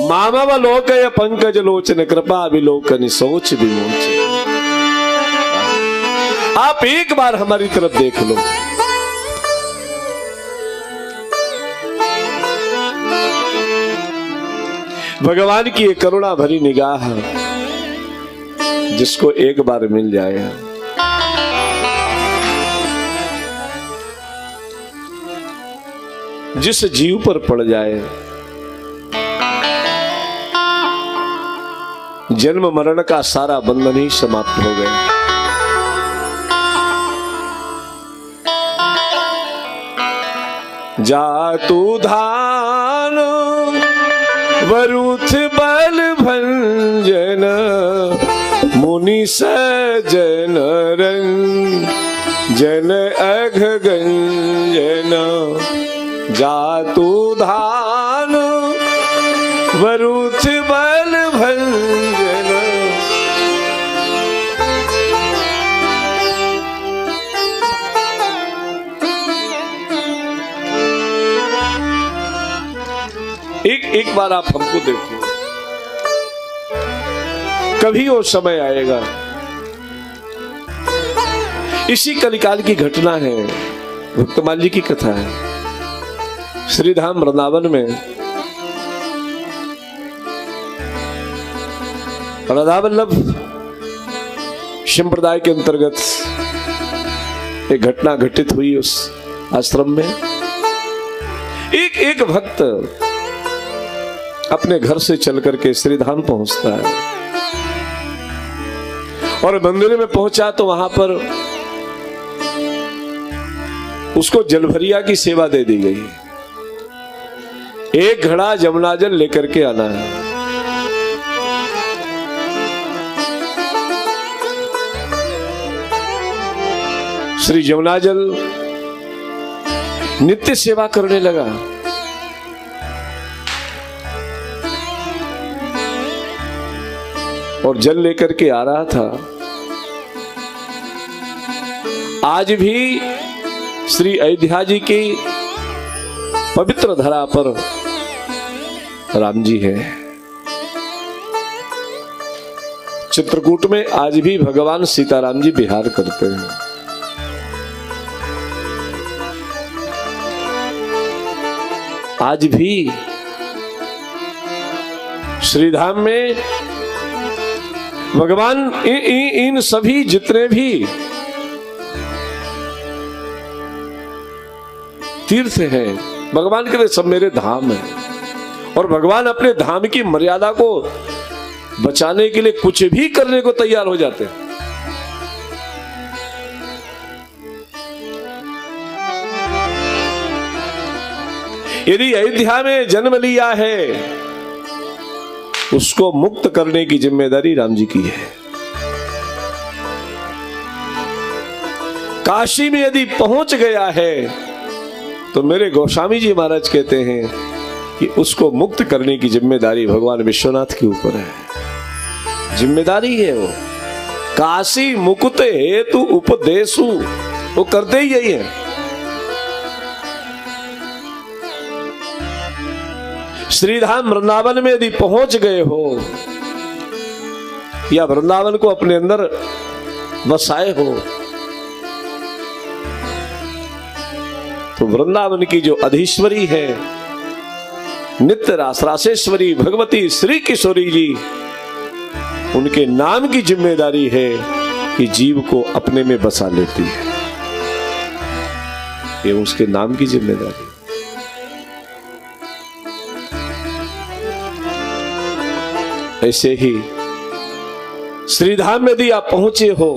मामवलोकय पंकज लोचन कृपा विलोकन सोच विमोचन। आप एक बार हमारी तरफ देख लो। भगवान की ये करुणा भरी निगाह जिसको एक बार मिल जाए, जिस जीव पर पड़ जाए, जन्म मरण का सारा बंधन ही समाप्त हो गया। जातु धान वरुथ बल भंजन मुनि सजन रंजन अघ गंजन। जातु धान वरुथ बल भंजन। एक बार आप हमको देखो, कभी वो समय आएगा। इसी कलिकाल की घटना है, भक्तमाल जी की कथा है। श्रीधाम वृंदावन में राधा वल्लभ संप्रदाय के अंतर्गत एक घटना घटित हुई। उस आश्रम में एक भक्त अपने घर से चल करके श्रीधाम पहुंचता है और मंदिर में पहुंचा तो वहां पर उसको जलभरिया की सेवा दे दी गई। एक घड़ा जमुना जल लेकर के आना है। श्री जमुना जल नित्य सेवा करने लगा। और जल लेकर के आ रहा था। आज भी श्री अयोध्या जी की पवित्र धरा पर राम जी है। चित्रकूट में आज भी भगवान सीताराम जी विहार करते हैं। आज भी श्रीधाम में भगवान इन सभी जितने भी तीर्थ हैं, भगवान के लिए सब मेरे धाम हैं। और भगवान अपने धाम की मर्यादा को बचाने के लिए कुछ भी करने को तैयार हो जाते हैं। यदि अयोध्या में जन्म लिया है, उसको मुक्त करने की जिम्मेदारी राम जी की है। काशी में यदि पहुंच गया है तो मेरे गोस्वामी जी महाराज कहते हैं कि उसको मुक्त करने की जिम्मेदारी भगवान विश्वनाथ के ऊपर है। जिम्मेदारी है वो। काशी मुकुत हेतु उपदेशु, वो करते ही यही है। श्रीधाम वृंदावन में यदि पहुंच गए हो या वृंदावन को अपने अंदर बसाए हो तो वृंदावन की जो अधीश्वरी है, नित्य रासेश्वरी भगवती श्री किशोरी जी, उनके नाम की जिम्मेदारी है कि जीव को अपने में बसा लेती है। ये उसके नाम की जिम्मेदारी। ऐसे ही श्रीधाम में यदि आप पहुंचे हो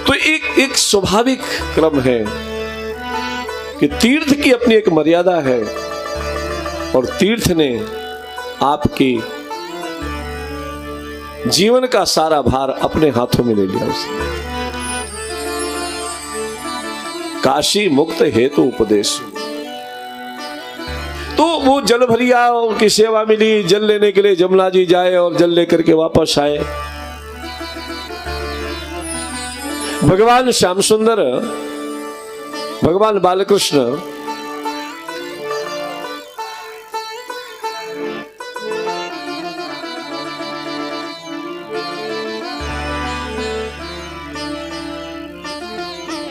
तो एक स्वाभाविक क्रम है कि तीर्थ की अपनी एक मर्यादा है और तीर्थ ने आपकी जीवन का सारा भार अपने हाथों में ले लिया। उसने काशी मुक्त हेतु उपदेश, तो वो जल भरिया उनकी सेवा मिली। जल लेने के लिए जमुना जी जाए और जल लेकर के वापस आए। भगवान श्याम सुंदर भगवान बालकृष्ण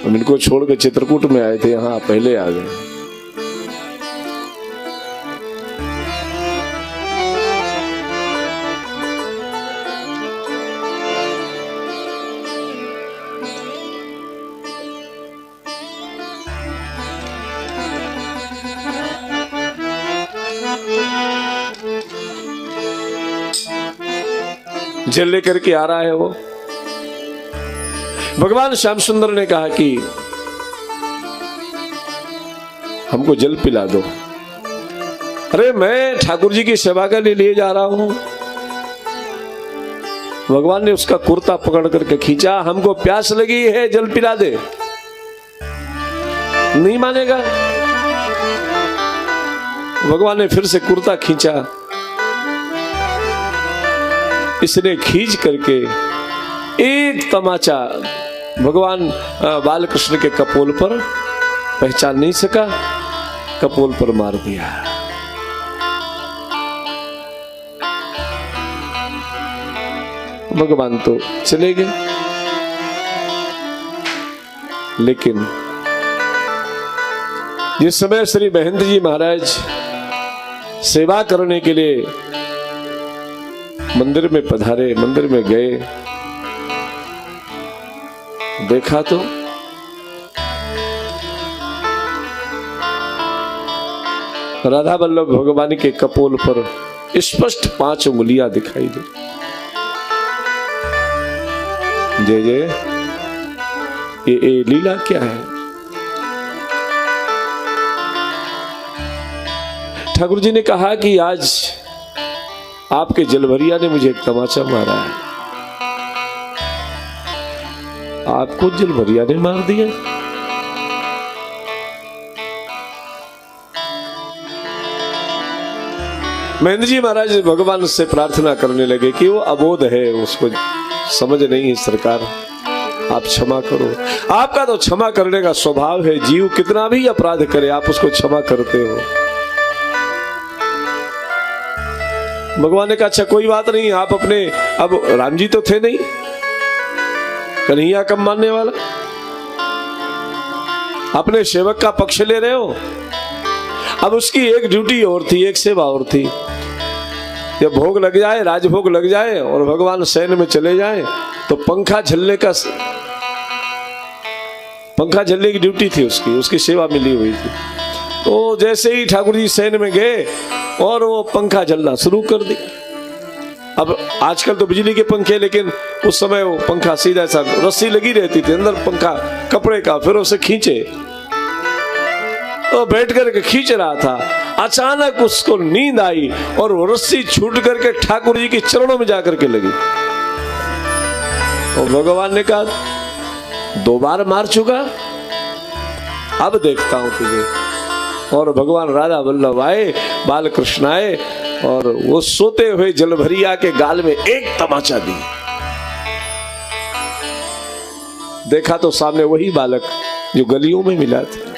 हम इनको छोड़ के चित्रकूट में आए थे, यहाँ पहले आ गए। जल लेकर के आ रहा है वो। भगवान श्याम सुंदर ने कहा कि हमको जल पिला दो। अरे मैं ठाकुर जी की सेवा के लिए जा रहा हूं। भगवान ने उसका कुर्ता पकड़ करके खींचा, हमको प्यास लगी है, जल पिला दे। नहीं मानेगा। भगवान ने फिर से कुर्ता खींचा, इसने खींच करके एक तमाचा भगवान बालकृष्ण के कपोल पर, पहचान नहीं सका, कपोल पर मार दिया। भगवान तो चले गए, लेकिन जिस समय श्री महंत जी महाराज सेवा करने के लिए मंदिर में पधारे, मंदिर में गए, देखा तो राधा वल्लभ भगवान के कपोल पर स्पष्ट 5 उंगलियां दिखाई दी। जय जय, ये लीला क्या है? ठाकुर जी ने कहा कि आज आपके जलभरिया ने मुझे एक तमाचा मारा है। आपको जलभरिया ने मार दिया? महेंद्र जी महाराज भगवान से प्रार्थना करने लगे कि वो अबोध है, उसको समझ नहीं है सरकार, आप क्षमा करो। आपका तो क्षमा करने का स्वभाव है, जीव कितना भी अपराध करे आप उसको क्षमा करते हो। भगवान ने कहा अच्छा कोई बात नहीं, आप अपने, अब राम जी तो थे नहीं, कन्हैया कम मानने वाला, अपने सेवक का पक्ष ले रहे हो। अब उसकी एक ड्यूटी और थी, एक सेवा और थी। जब भोग लग जाए, राजभोग लग जाए और भगवान सैन में चले जाए तो पंखा झलने की ड्यूटी थी उसकी सेवा मिली हुई थी। तो जैसे ही ठाकुर जी सैन में गए और वो पंखा चलना शुरू कर दी। अब आजकल तो बिजली के पंखे, लेकिन उस समय वो पंखा सीधा सा रस्सी लगी रहती थी अंदर, पंखा कपड़े का, फिर उसे खींचे तो बैठ करके खींच रहा था। अचानक उसको नींद आई और वो रस्सी छूट करके ठाकुर जी के चरणों में जाकर के लगी। और भगवान ने कहा 2 बार मार चुका, अब देखता हूं तुझे। और भगवान राधा वल्लभ आए, बालकृष्ण आए और वो सोते हुए जलभरिया के गाल में एक तमाचा दी। देखा तो सामने वही बालक जो गलियों में मिला था।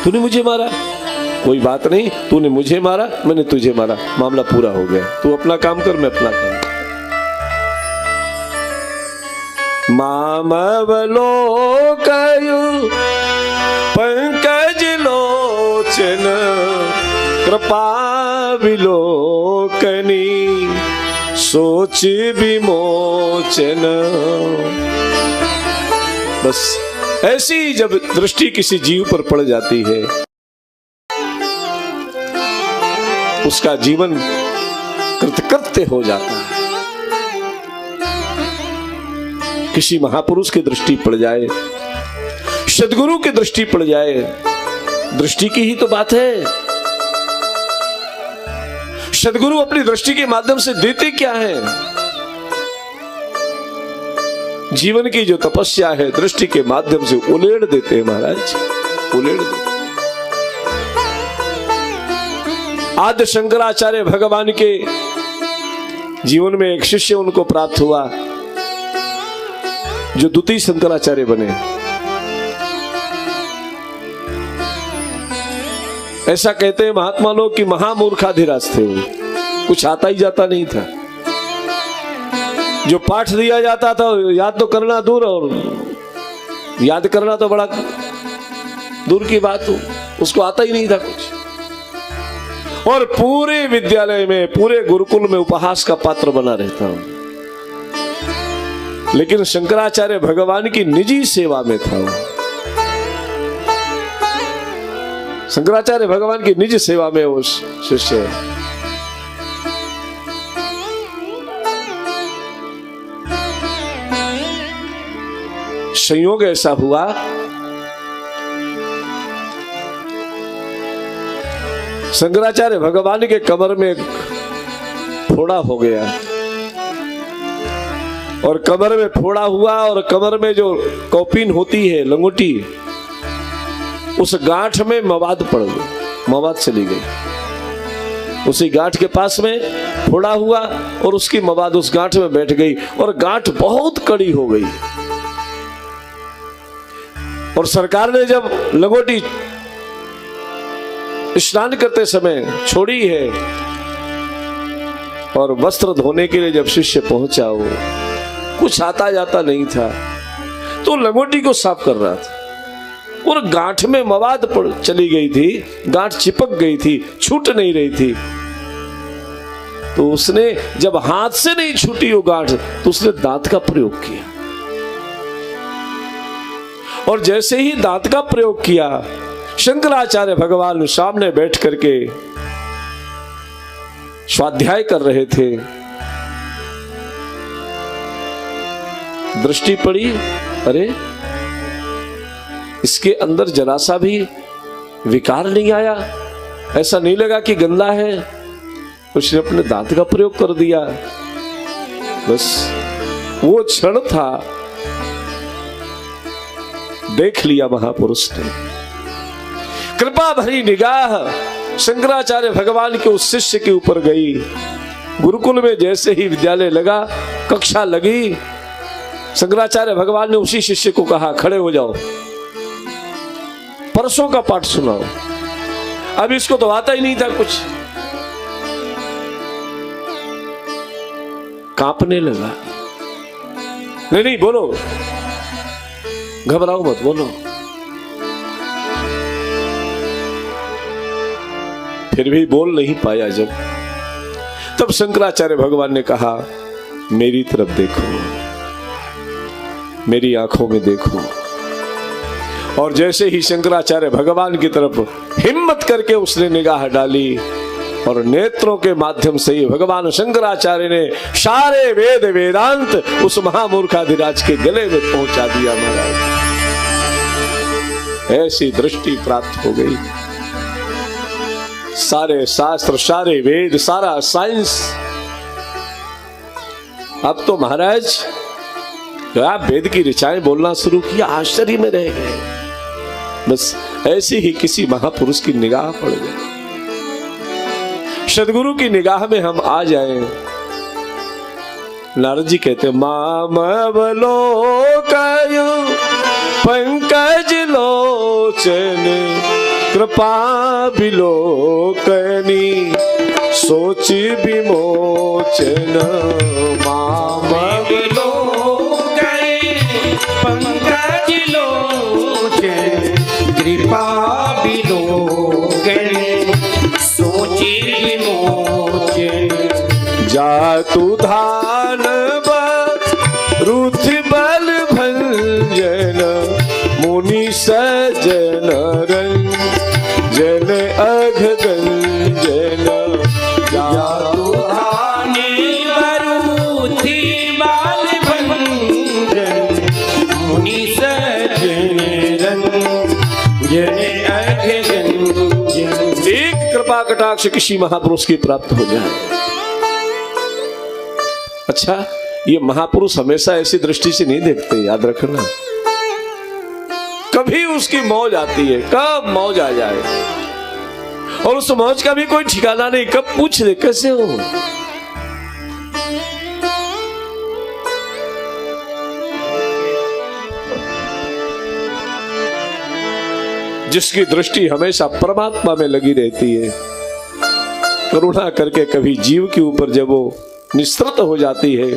तूने मुझे मारा? कोई बात नहीं, तूने मुझे मारा, मैंने तुझे मारा, मामला पूरा हो गया। तू अपना काम कर, मैं अपना काम। मामवलोकयु पंकज लोचन कृपा विलोकनी सोच विमोचन। बस ऐसी जब दृष्टि किसी जीव पर पड़ जाती है, उसका जीवन कृतकृत्य हो जाता है। किसी महापुरुष की दृष्टि पड़ जाए, सद्गुरु की दृष्टि पड़ जाए, दृष्टि की ही तो बात है। सद्गुरु अपनी दृष्टि के माध्यम से देते क्या है? जीवन की जो तपस्या है दृष्टि के माध्यम से उलेड़ देते हैं महाराज, उलेड़ देते। आद्य शंकराचार्य भगवान के जीवन में एक शिष्य उनको प्राप्त हुआ जो द्वितीय शंकराचार्य बने। ऐसा कहते हैं महात्मा लोग कि महामूर्खाधिराज थे वो, कुछ आता ही जाता नहीं था। जो पाठ दिया जाता था याद तो करना दूर, और याद करना तो बड़ा दूर की बात हो, उसको आता ही नहीं था कुछ। और पूरे विद्यालय में, पूरे गुरुकुल में उपहास का पात्र बना रहता हूं। लेकिन शंकराचार्य भगवान की निजी सेवा में था। शंकराचार्य भगवान की निजी सेवा में वो शिष्य। संयोग ऐसा हुआ, शंकराचार्य भगवान के कमर में फोड़ा हो गया, और कमर में फोड़ा हुआ, और कमर में जो कौपिन होती है, लंगोटी, उस गांठ में मवाद पड़ गई, मवाद चली गई। उसी गांठ के पास में फोड़ा हुआ और उसकी मवाद उस गांठ में बैठ गई, और गांठ बहुत कड़ी हो गई। और सरकार ने जब लंगोटी स्नान करते समय छोड़ी है, और वस्त्र धोने के लिए जब शिष्य पहुंचा, वो कुछ आता जाता नहीं था, तो लंगोटी को साफ कर रहा था, और गांठ में मवाद चली गई थी, गांठ चिपक गई थी, छूट नहीं रही थी। तो उसने जब हाथ से नहीं छूटी वो गांठ, तो उसने दांत का प्रयोग किया, और जैसे ही दांत का प्रयोग किया, शंकराचार्य भगवान सामने बैठ करके स्वाध्याय कर रहे थे। दृष्टि पड़ी, अरे इसके अंदर जरा सा भी विकार नहीं आया, ऐसा नहीं लगा कि गंदा है। उसने अपने दांत का प्रयोग कर दिया। बस वो क्षण था, देख लिया महापुरुष ने। कृपा भरी निगाह शंकराचार्य भगवान के उस शिष्य के ऊपर गई। गुरुकुल में जैसे ही विद्यालय लगा, कक्षा लगी, शंकराचार्य भगवान ने उसी शिष्य को कहा, खड़े हो जाओ, परसों का पाठ सुनाओ। अब इसको तो आता ही नहीं था कुछ, कांपने लगा। नहीं नहीं बोलो, घबराओ मत, बोलो। फिर भी बोल नहीं पाया। जब तब शंकराचार्य भगवान ने कहा, मेरी तरफ देखो, मेरी आंखों में देखो। और जैसे ही शंकराचार्य भगवान की तरफ हिम्मत करके उसने निगाह डाली, और नेत्रों के माध्यम से ही भगवान शंकराचार्य ने सारे वेद वेदांत उस महामूर्खाधिराज के गले में पहुंचा दिया। महाराज, ऐसी दृष्टि प्राप्त हो गई। सारे शास्त्र, सारे वेद, सारा साइंस। अब तो महाराज आप वेद की ऋचाएं बोलना शुरू किया, आश्चर्य में रह गए। बस ऐसे ही किसी महापुरुष की निगाह पड़ गई, सदगुरु की निगाह में हम आ जाएं। नारद जी कहते, माम अवलोकयु पंकज लोचन कृपा विलोकनी सोच विमोचन। माम अवलोकय पंकज लोचन कृपा विलोकनी सोच विमोचन। जातु धान रुथ बल भंजन मुनि सजन रंजन अघ गंजन। जातु धान रुथ बल भंजन मुनि सजन रंजन अघ गंजन। एक कृपा कटाक्ष किसी महापुरुष की प्राप्त हो जाए। अच्छा, ये महापुरुष हमेशा ऐसी दृष्टि से नहीं देखते, याद रखना। कभी उसकी मौज आती है, कब मौज आ जाए, और उस मौज का भी कोई ठिकाना नहीं, कब पूछ ले कैसे हो। जिसकी दृष्टि हमेशा परमात्मा में लगी रहती है, करुणा करके कभी जीव के ऊपर जब वो निस्तृत हो जाती है,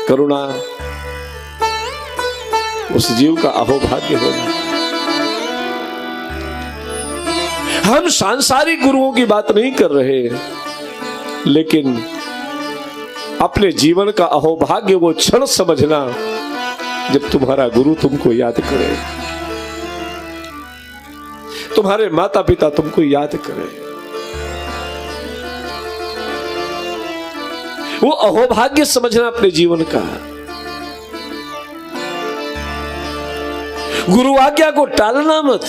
करुणा उस जीव का अहोभाग्य हो जाता है। हम सांसारिक गुरुओं की बात नहीं कर रहे, लेकिन अपने जीवन का अहोभाग्य वो क्षण समझना जब तुम्हारा गुरु तुमको याद करे, तुम्हारे माता पिता तुमको याद करे। वो अहोभाग्य समझना अपने जीवन का। गुरु आज्ञा को टालना मत।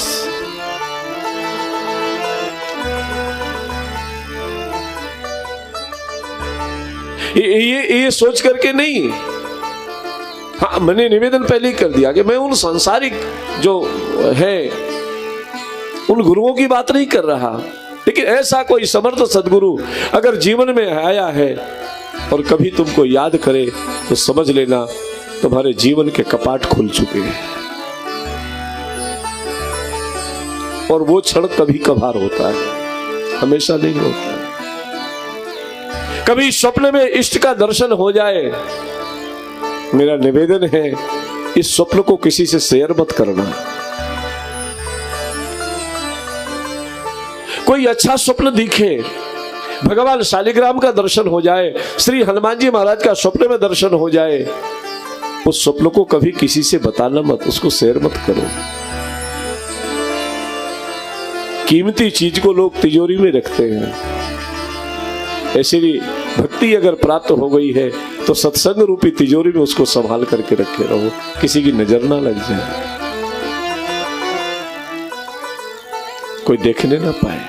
ये सोच करके नहीं। हाँ, मैंने निवेदन पहले ही कर दिया कि मैं उन सांसारिक जो है उन गुरुओं की बात नहीं कर रहा, लेकिन ऐसा कोई समर्थ सदगुरु अगर जीवन में आया है और कभी तुमको याद करे तो समझ लेना तुम्हारे जीवन के कपाट खुल चुके हैं। और वो क्षण कभी कभार होता है, हमेशा नहीं होता है। कभी स्वप्न में इष्ट का दर्शन हो जाए, मेरा निवेदन है इस स्वप्न को किसी से शेयर मत करना। कोई अच्छा स्वप्न दिखे, भगवान शालिग्राम का दर्शन हो जाए, श्री हनुमान जी महाराज का स्वप्न में दर्शन हो जाए, उस स्वप्न को कभी किसी से बताना मत, उसको शेयर मत करो। कीमती चीज को लोग तिजोरी में रखते हैं, ऐसे ही भक्ति अगर प्राप्त हो गई है तो सत्संग रूपी तिजोरी में उसको संभाल करके रखे रहो, किसी की नजर ना लग जाए, कोई देखने ना पाए।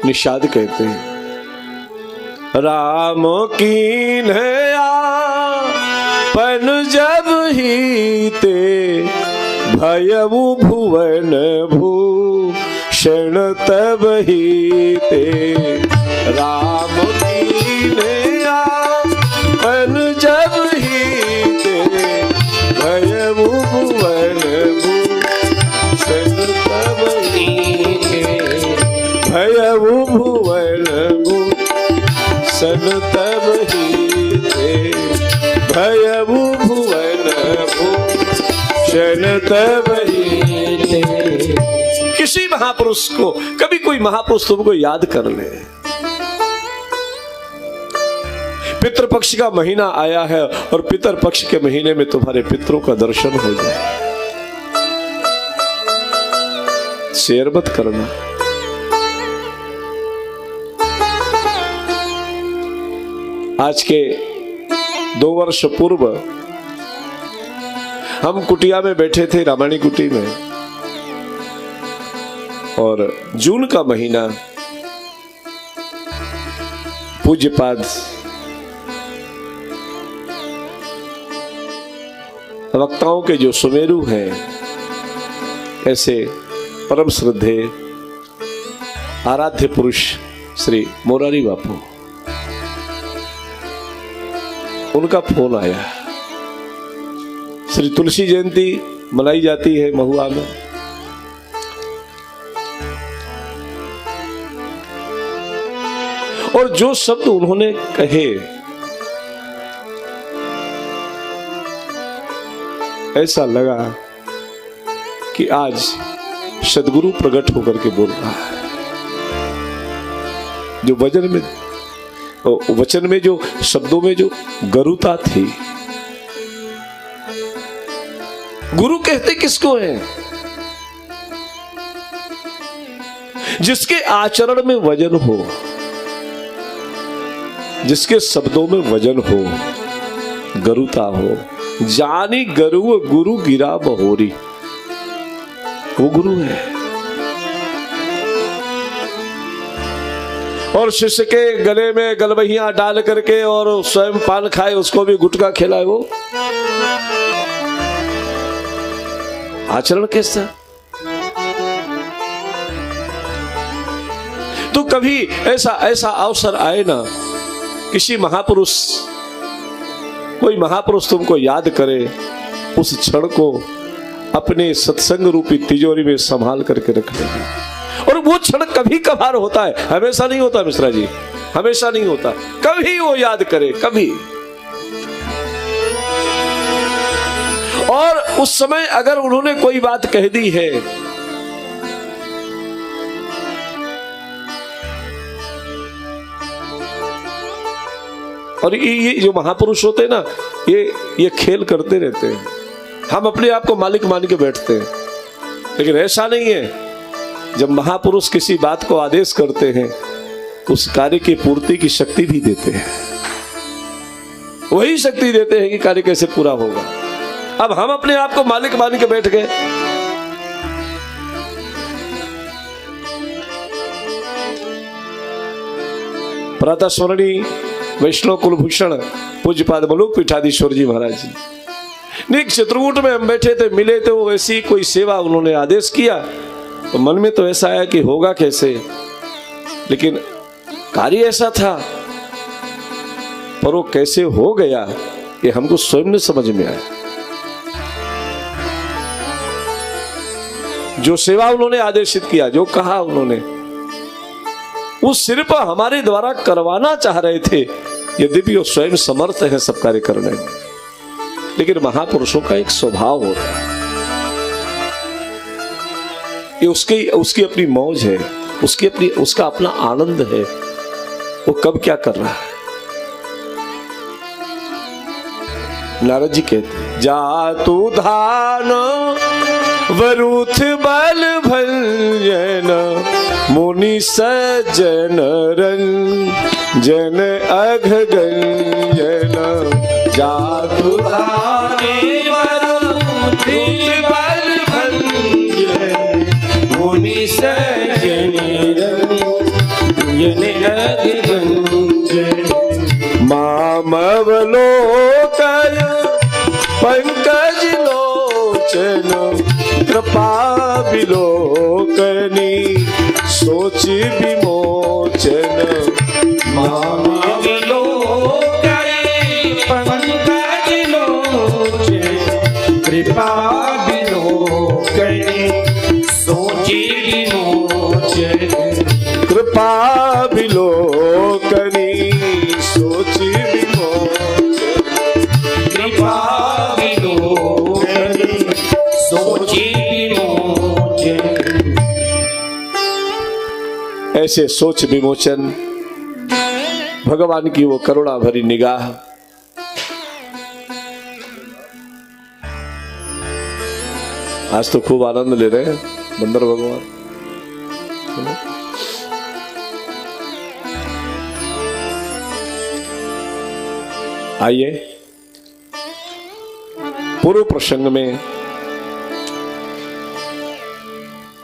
निषाद कहते हैं, राम कीन पन जब ही ते भयउ भुवन भूषण तब ही ते। राम कीन पन जब ही ते भयउ भुवन भूषण तब ही ते। भयउ भुवन भूषण तब ही ते। भयउ भुवन भूषण तब ही ते। किसी महापुरुष को, कभी कोई महापुरुष तुमको याद कर ले। पितृपक्ष का महीना आया है और पितृपक्ष के महीने में तुम्हारे पितरों का दर्शन हो जाए, शेयर मत करना। आज के 2 वर्ष पूर्व हम कुटिया में बैठे थे, रामायणी कुटी में, और जून का महीना पूज्यपाद वक्ताओं के जो सुमेरु हैं, ऐसे परम श्रद्धे आराध्य पुरुष श्री मोरारी बापू, उनका फोन आया। श्री तुलसी जयंती मनाई जाती है महुआ में, और जो शब्द उन्होंने कहे, ऐसा लगा कि आज सदगुरु प्रकट होकर के बोल रहा है। जो वचन में जो शब्दों में जो गरुता थी। गुरु कहते किसको है? जिसके आचरण में वजन हो, जिसके शब्दों में वजन हो, गरुता हो। जानी गरु गुरु गिरा बहोरी, वो गुरु है। और शिष्य के गले में गलबहियां डाल करके और स्वयं पान खाए, उसको भी गुटखा खिलाए, वो आचरण कैसा? तो कभी ऐसा ऐसा अवसर आए ना, किसी महापुरुष, कोई महापुरुष तुमको याद करे, उस क्षण को अपने सत्संग रूपी तिजोरी में संभाल करके रख लेंगे। और वो क्षण कभी कभार होता है, हमेशा नहीं होता मिश्रा जी, हमेशा नहीं होता, कभी वो याद करे, कभी। और उस समय अगर उन्होंने कोई बात कह दी है, और ये जो महापुरुष होते हैं ना, ये खेल करते रहते हैं, हम अपने आप को मालिक मान के बैठते हैं, लेकिन ऐसा नहीं है। जब महापुरुष किसी बात को आदेश करते हैं तो उस कार्य की पूर्ति की शक्ति भी देते हैं, वही शक्ति देते हैं कि कार्य कैसे पूरा होगा। अब हम अपने आप को मालिक मान के बैठ गए। प्रातः स्मरणीय वैष्णव कुलभूषण पूज्यपाद मलुक पीठाधीश्वर जी महाराज जी ने चित्रकूट में हम बैठे थे, मिले थे, वो ऐसी कोई सेवा उन्होंने आदेश किया, तो मन में तो ऐसा आया कि होगा कैसे, लेकिन कार्य ऐसा था, पर वो कैसे हो गया ये हमको स्वयं ने समझ में आया। जो सेवा उन्होंने आदेशित किया, जो कहा उन्होंने, वो सिर्फ हमारे द्वारा करवाना चाह रहे थे, यद्यपि वो स्वयं समर्थ है सब कार्य करने में, लेकिन महापुरुषों का एक स्वभाव होता है, ये उसकी अपनी मौज है, उसका अपना आनंद है, वो कब क्या कर रहा है। नारद जी कहते, जा तू धान वरुथ बल भंजन मुनि सज्जन रंजन अघ गंजन, जा तू धान वरुथ बल भंजन मुनि सज्जन रंजन अघ गंजन, मामवलोकन पंकज लोचन कृपा विलोकनी सोच विमोचन, मामवलोकन पंकज लोचन कृपा विलोकनी सोच विमोचन, कृपा विलोकनी सोच विमोचन, कृपा विलोकनी सोच विमोचन। ऐसे सोच विमोचन भगवान की वो करुणा भरी निगाह, आज तो खूब आनंद ले रहे हैं बंदर भगवान। आइए पूर्व प्रसंग में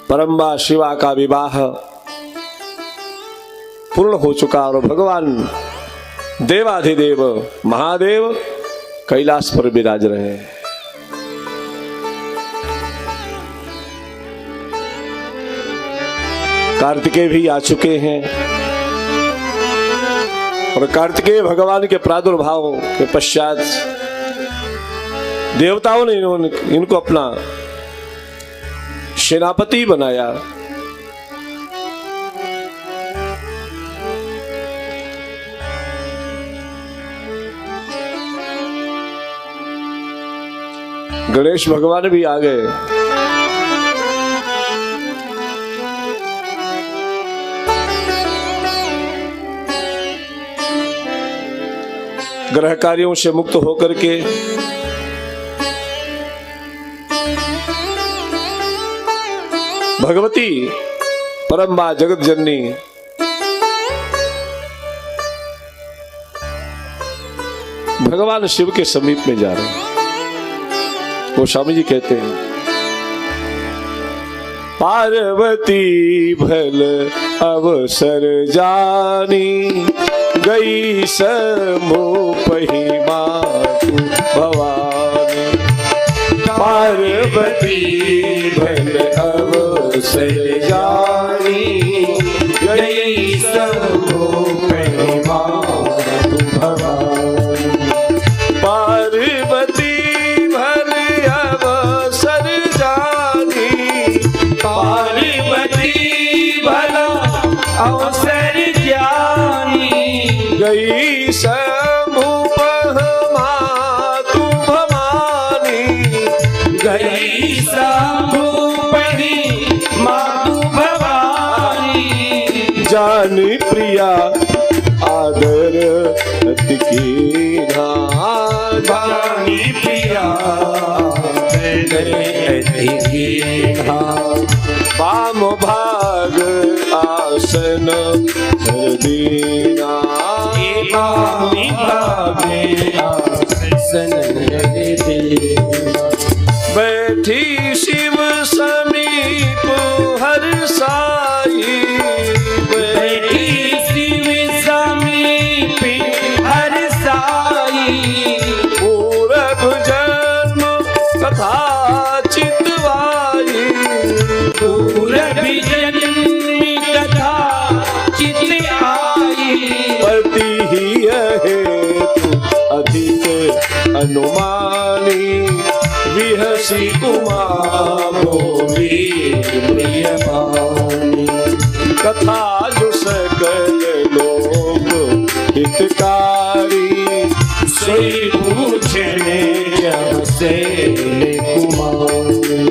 परम्बा शिवा का विवाह पूर्ण हो चुका और भगवान देवाधिदेव महादेव कैलाश पर विराज रहे हैं। कार्तिकेय भी आ चुके हैं और कार्तिकेय भगवान के प्रादुर्भाव के पश्चात देवताओं ने इनको अपना सेनापति बनाया। गणेश भगवान भी आ गए। ग्रह कार्यों से मुक्त होकर के भगवती परम्बा जगत जननी भगवान शिव के समीप में जा रहे हैं। वो स्वामी जी कहते हैं, पार्वती भल अवसर जानी गई समूपहि मातु भवानी, पार्वती भल अवसर जानी गई शंभु पहि मातु भवानी। पार्वती भर अवसर जानी, पार्वती भला अवसर जानी, गई शंभु पह मातु भवानी। गई शंभु पहि मातु भवानी। जानी प्रिया आदर अति कीन्हा, जानी प्रिया अति कीन्हा। वाम भाग आसन धर दीना, वामी भागे आसन धर दीना। बैठी शिव समीप हर साई, बैठी शिव समीप हर साई। पूरब जन्म कथा चितवाई, पूरब जन्म कथा चित आई। पति ही हेतु अधिक अनुमानी, विहसी उमा बोली प्रियमानी। कथा जो सकल लोग हितकारी, सोई पूछने जब से कुमारी।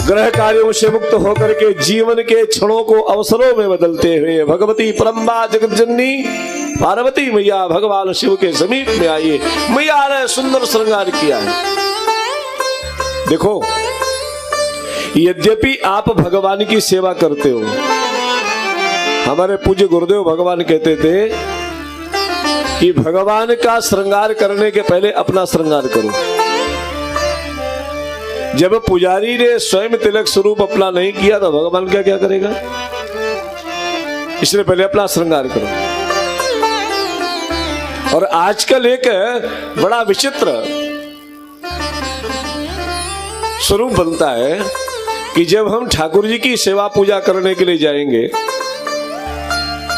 ग्रह कार्यों से मुक्त होकर के जीवन के क्षणों को अवसरों में बदलते हुए भगवती परम्बा जगत जननी पार्वती मैया भगवान शिव के समीप में आई। मैया ने सुंदर श्रृंगार किया है। देखो, यद्यपि आप भगवान की सेवा करते हो, हमारे पूज्य गुरुदेव भगवान कहते थे कि भगवान का श्रृंगार करने के पहले अपना श्रृंगार करो। जब पुजारी ने स्वयं तिलक स्वरूप अपना नहीं किया तो भगवान क्या क्या करेगा? इसलिए पहले अपना श्रृंगार करो। और आजकल एक बड़ा विचित्र स्वरूप बनता है कि जब हम ठाकुर जी की सेवा पूजा करने के लिए जाएंगे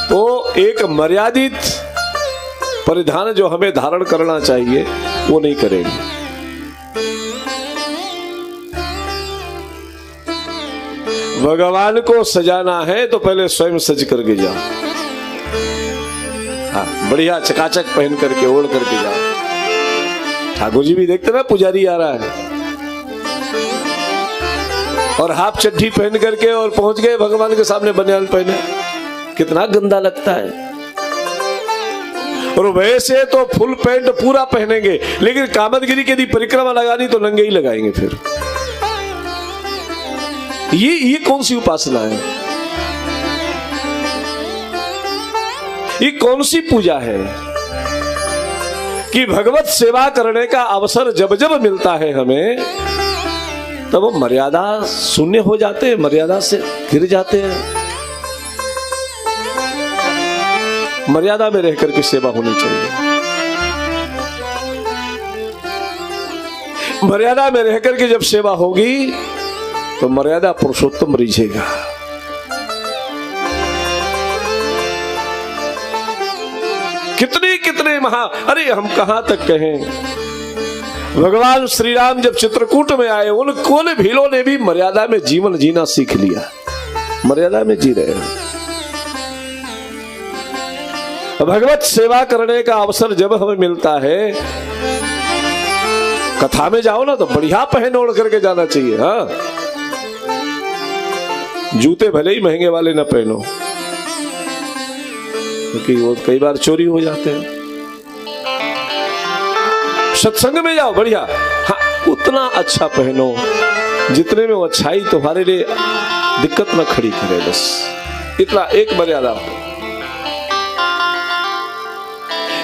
तो एक मर्यादित परिधान जो हमें धारण करना चाहिए वो नहीं करेंगे। भगवान को सजाना है तो पहले स्वयं सज करके जाओ। हाँ, बढ़िया चकाचक पहन करके ओढ़ करके जाओ। ठाकुर जी भी देखते ना, पुजारी आ रहा है और हाफ चड्ढी पहन करके और पहुंच गए भगवान के सामने बनियान पहने, कितना गंदा लगता है। और वैसे तो फुल पैंट पूरा पहनेंगे, लेकिन कामदगिरी की यदि परिक्रमा लगानी तो नंगे ही लगाएंगे। फिर ये कौन सी उपासना है? ये कौन सी पूजा है कि भगवत सेवा करने का अवसर जब जब मिलता है हमें तब वो मर्यादा शून्य हो जाते हैं, मर्यादा से गिर जाते हैं। मर्यादा में रह करके सेवा होनी चाहिए। मर्यादा में रह करके जब सेवा होगी तो मर्यादा पुरुषोत्तम रिझेगा। कितने कितने अरे हम कहां तक कहें, भगवान श्री राम जब चित्रकूट में आए उन कोल भीलों ने भी मर्यादा में जीवन जीना सीख लिया, मर्यादा में जी रहे हैं। भगवत सेवा करने का अवसर जब हमें मिलता है, कथा में जाओ ना तो बढ़िया पहन ओढ़ करके जाना चाहिए। हाँ, जूते भले ही महंगे वाले ना पहनो, क्योंकि वो कई बार चोरी हो जाते हैं। सत्संग में जाओ बढ़िया, हाँ उतना अच्छा पहनो जितने में वो अच्छाई तुम्हारे लिए दिक्कत ना खड़ी करे, बस इतना एक मर्यादा।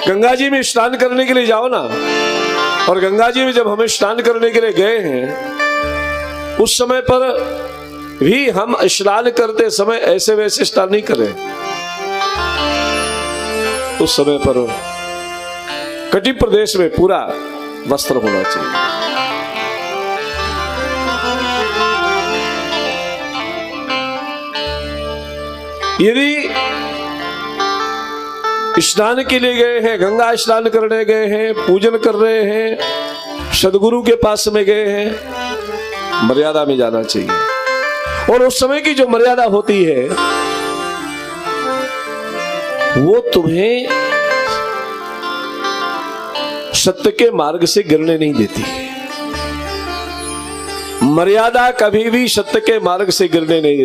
गंगा जी में स्नान करने के लिए जाओ ना, और गंगा जी में जब हमें स्नान करने के लिए गए हैं उस समय पर भी हम स्नान करते समय ऐसे वैसे स्नान नहीं करें। उस समय पर कटि प्रदेश में पूरा वस्त्र होना चाहिए। यदि स्नान के लिए गए हैं, गंगा स्नान करने गए हैं, पूजन कर रहे हैं, सदगुरु के पास में गए हैं, मर्यादा में जाना चाहिए। और उस समय की जो मर्यादा होती है वो तुम्हें सत्य के मार्ग से गिरने नहीं देती। मर्यादा कभी भी सत्य के मार्ग से गिरने नहीं देती।